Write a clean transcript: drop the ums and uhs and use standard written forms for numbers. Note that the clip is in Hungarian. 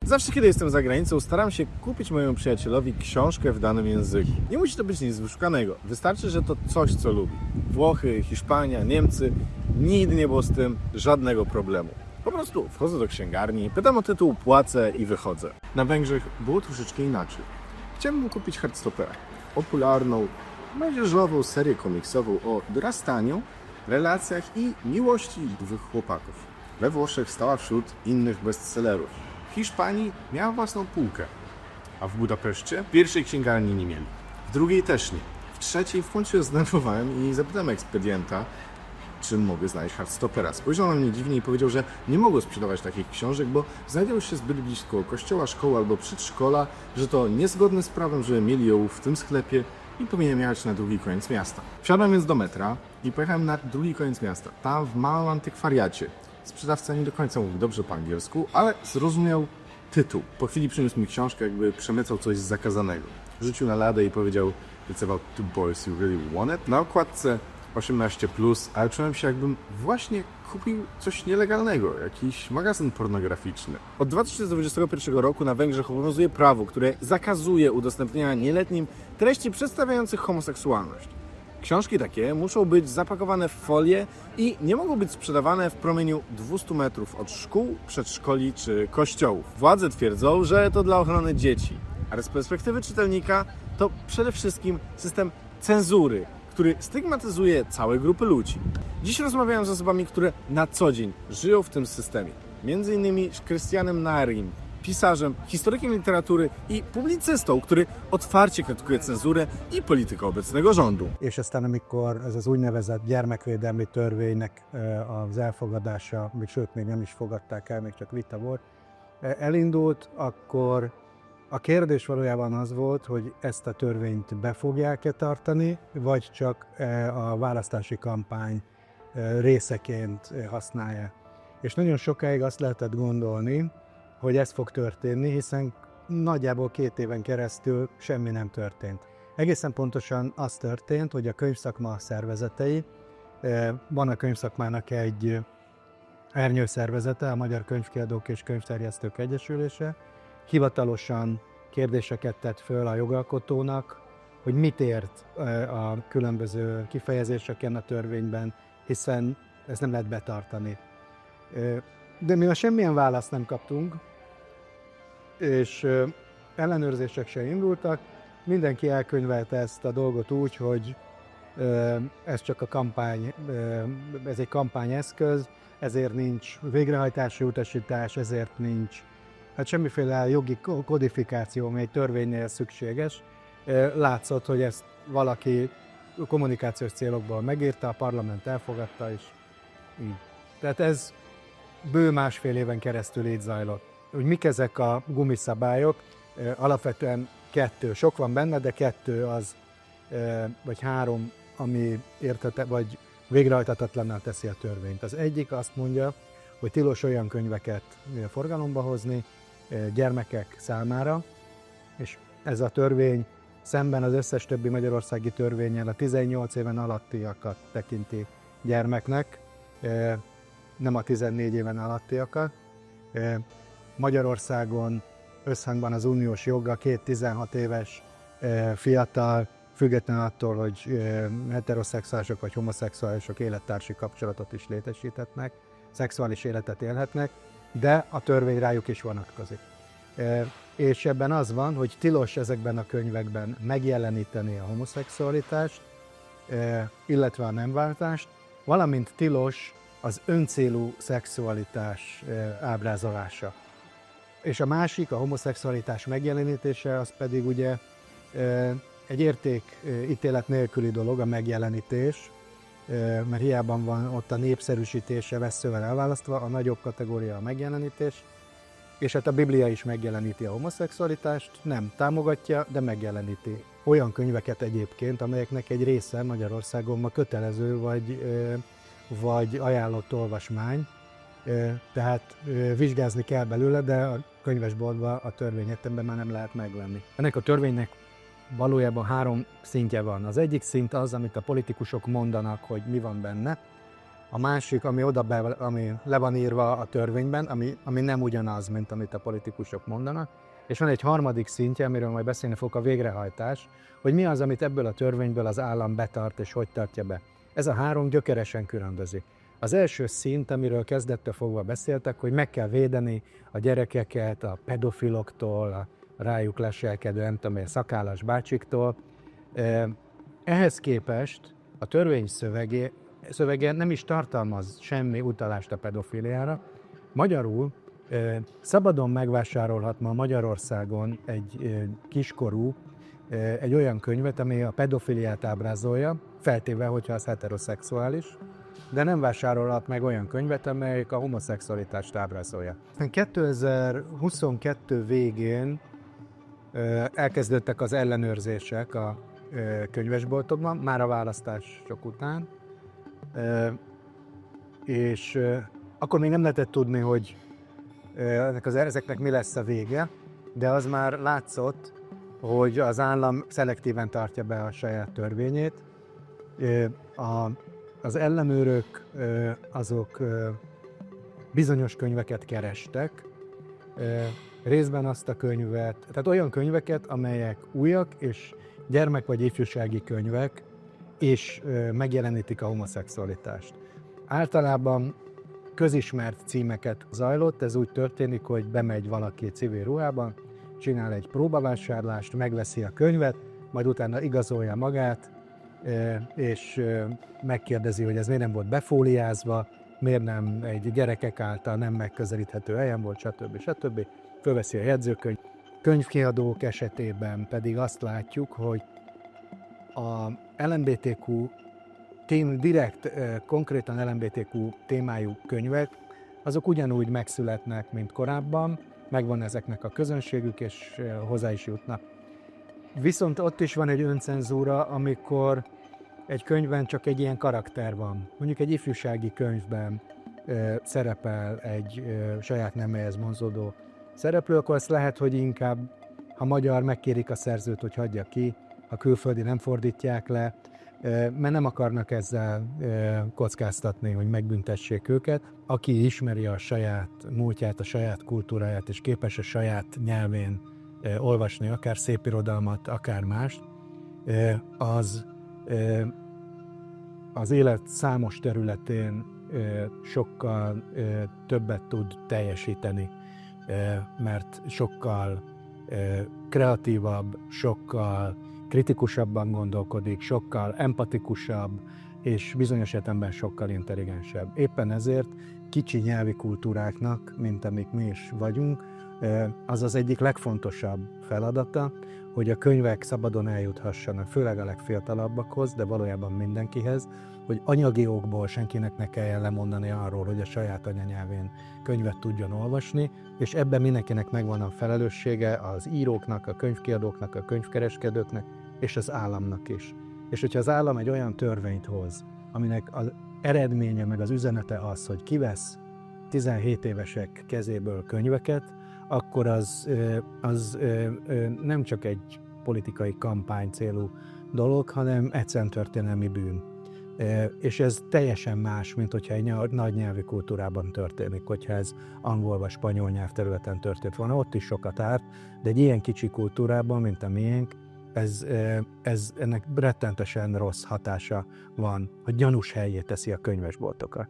Zawsze, kiedy jestem za granicą, staram się kupić mojemu przyjacielowi książkę w danym języku. Nie musi to być nic wyszukanego. Wystarczy, że to coś, co lubi. Włochy, Hiszpania, Niemcy. Nigdy nie było z tym żadnego problemu. Po prostu wchodzę do księgarni, pytam o tytuł, płacę i wychodzę. Na Węgrzech było troszeczkę inaczej. Chciałem kupić Heartstopera. Popularną, młodzieżową serię komiksową o dorastaniu, relacjach i miłości dwóch chłopaków. We Włoszech stała wśród innych bestsellerów. W Hiszpanii miała własną półkę, a w Budapeszcie pierwszej księgarni nie mieli. W drugiej też nie. W trzeciej w końcu się zdenerwowałem i zapytałem ekspedienta, czy mogę znaleźć Heartstopera. Spojrzał na mnie dziwnie i powiedział, że nie mogą sprzedawać takich książek, bo znajdują się zbyt blisko kościoła, szkoły albo przedszkola, że to niezgodne z prawem, że mieli ją w tym sklepie i powinienem jechać na drugi koniec miasta. Wsiadłem więc do metra i pojechałem na drugi koniec miasta. Tam w małym antykwariacie. Sprzedawca nie do końca mówił dobrze po angielsku, ale zrozumiał tytuł. Po chwili przyniósł mi książkę, jakby przemycał coś zakazanego. Rzucił na ladę i powiedział: "It's about two boys you really want it". Na okładce 18+, ale czułem się, jakbym właśnie kupił coś nielegalnego, jakiś magazyn pornograficzny. Od 2021 roku na Węgrzech obowiązuje prawo, które zakazuje udostępniania nieletnim treści przedstawiających homoseksualność. Książki takie muszą być zapakowane w folię i nie mogą być sprzedawane w promieniu 200 metrów od szkół, przedszkoli czy kościołów. Władze twierdzą, że to dla ochrony dzieci, ale z perspektywy czytelnika to przede wszystkim system cenzury, który stygmatyzuje całe grupy ludzi. Dziś rozmawiałem z osobami, które na co dzień żyją w tym systemie. Między innymi z Christianem Narim, pisarzem, historykiem literatury i publicystą, który otwarcie krytykuje cenzurę i politykę obecnego rządu. És aztán amikor ez az úgynevezett gyermekvédelmi törvénynek az elfogadása, még sőt, még nem is fogadták el, még csak vita volt, elindult, akkor a kérdés valójában az volt, hogy ezt a törvényt be fogják-e tartani, vagy csak a választási kampány részeként használják. És nagyon sokáig azt lehetett gondolni, hogy ez fog történni, hiszen nagyjából 2 éven keresztül semmi nem történt. Egészen pontosan az történt, hogy a könyvszakma szervezetei, van a könyvszakmának egy ernyőszervezete, a Magyar Könyvkiadók és Könyvterjesztők Egyesülése, hivatalosan kérdéseket tett föl a jogalkotónak, hogy mit ért a különböző kifejezéseken a törvényben, hiszen ezt nem lehet betartani. De mivel semmilyen választ nem kaptunk, és ellenőrzések se indultak, mindenki elkönyvelte ezt a dolgot úgy, hogy ez csak a kampány, ez egy kampányeszköz, ezért nincs végrehajtási utasítás, ezért nincs semmiféle jogi kodifikáció, ami egy törvénynél szükséges. Látszott, hogy ezt valaki kommunikációs célokból megírta, a parlament elfogadta, és így. Tehát ez bő 1,5 éven keresztül így zajlott. Hogy mik ezek a gumiszabályok? Alapvetően 2. Sok van benne, de 2 az, vagy 3, ami vagy végrehajthatatlanná teszi a törvényt. Az egyik azt mondja, hogy tilos olyan könyveket forgalomba hozni gyermekek számára, és ez a törvény szemben az összes többi magyarországi törvénnyel a 18 éven alattiakat tekinti gyermeknek, nem a 14 éven alattiakat. Magyarországon összhangban az uniós joggal 2 16 éves fiatal, független attól, hogy heteroszexuálisok vagy homoszexuálisok élettársi kapcsolatot is létesíthetnek, szexuális életet élhetnek, de a törvény rájuk is vonatkozik. És ebben az van, hogy tilos ezekben a könyvekben megjeleníteni a homoszexualitást, illetve a nemváltást, valamint tilos az öncélú szexualitás ábrázolása. És a másik, a homoszexualitás megjelenítése, az pedig ugye egy értékítélet nélküli dolog, a megjelenítés, mert hiába van ott a népszerűsítése vesszővel elválasztva, a nagyobb kategória a megjelenítés, és hát a Biblia is megjeleníti a homoszexualitást, nem támogatja, de megjeleníti. Olyan könyveket egyébként, amelyeknek egy része Magyarországon ma kötelező vagy ajánlott olvasmány, tehát vizsgázni kell belőle, de a könyvesboltban a törvényetemben már nem lehet megvenni. Ennek a törvénynek valójában 3 szintje van. Az egyik szint az, amit a politikusok mondanak, hogy mi van benne. A másik, ami le van írva a törvényben, ami nem ugyanaz, mint amit a politikusok mondanak. És van egy harmadik szintje, amiről majd beszélni fogok, a végrehajtás, hogy mi az, amit ebből a törvényből az állam betart, és hogy tartja be. Ez a három gyökeresen különbözik. Az első szint, amiről kezdettől fogva beszéltek, hogy meg kell védeni a gyerekeket a pedofiloktól, a rájuk leselkedő, nem tudom én, szakállas bácsiktól. Ehhez képest a törvény szövege nem is tartalmaz semmi utalást a pedofiliára. Magyarul szabadon megvásárolhat ma Magyarországon egy kiskorú egy olyan könyvet, ami a pedofiliát ábrázolja, feltéve, hogyha az heteroszexuális, de nem vásárolhat meg olyan könyvet, amelyik a homoszexualitást ábrázolja. 2022 végén elkezdődtek az ellenőrzések a könyvesboltokban, már a választások után, és akkor még nem lehetett tudni, hogy ezeknek mi lesz a vége, de az már látszott, hogy az állam szelektíven tartja be a saját törvényét. Az ellenőrök azok bizonyos könyveket kerestek, részben azt a könyvet, tehát olyan könyveket, amelyek újak és gyermek- vagy ifjúsági könyvek, és megjelenítik a homoszexualitást. Általában közismert címeket zajlott, ez úgy történik, hogy bemegy valaki civil ruhában, csinál egy próbavásárlást, megveszi a könyvet, majd utána igazolja magát, és megkérdezi, hogy ez miért nem volt befóliázva, miért nem egy gyerekek által nem megközelíthető helyen volt, stb. Fölveszi a jegyzőkönyv. Könyvkiadók esetében pedig azt látjuk, hogy a LMBTQ direkt, konkrétan LMBTQ témájú könyvek, azok ugyanúgy megszületnek, mint korábban, megvan ezeknek a közönségük, és hozzá is jutnak. Viszont ott is van egy öncenzúra, amikor egy könyvben csak egy ilyen karakter van. Mondjuk egy ifjúsági könyvben szerepel egy saját neméhez vonzódó szereplő, akkor azt lehet, hogy inkább, ha magyar, megkérik a szerzőt, hogy hagyja ki, a külföldi nem fordítják le, mert nem akarnak ezzel kockáztatni, hogy megbüntessék őket. Aki ismeri a saját múltját, a saját kultúráját, és képes a saját nyelvén olvasni akár szépirodalmat, akár mást, az élet számos területén sokkal többet tud teljesíteni, mert sokkal kreatívabb, sokkal kritikusabban gondolkodik, sokkal empatikusabb, és bizonyos értelemben sokkal intelligensebb. Éppen ezért kicsi nyelvi kultúráknak, mint amik mi is vagyunk, az az egyik legfontosabb feladata, hogy a könyvek szabadon eljuthassanak, főleg a legfiatalabbakhoz, de valójában mindenkihez, hogy anyagi okból senkinek ne kelljen lemondani arról, hogy a saját anyanyelvén könyvet tudjon olvasni, és ebben mindenkinek megvan a felelőssége, az íróknak, a könyvkiadóknak, a könyvkereskedőknek, és az államnak is. És hogyha az állam egy olyan törvényt hoz, aminek az eredménye meg az üzenete az, hogy kivesz 17 évesek kezéből könyveket, akkor az nem csak egy politikai kampány célú dolog, hanem egyszerűen történelmi bűn. És ez teljesen más, mint hogyha egy nagy nyelvi kultúrában történik, hogyha ez angol vagy spanyol nyelvterületen történt volna, ott is sokat árt, de egy ilyen kicsi kultúrában, mint a miénk, ennek rettentősen rossz hatása van, hogy gyanús helyé teszi a könyvesboltokat.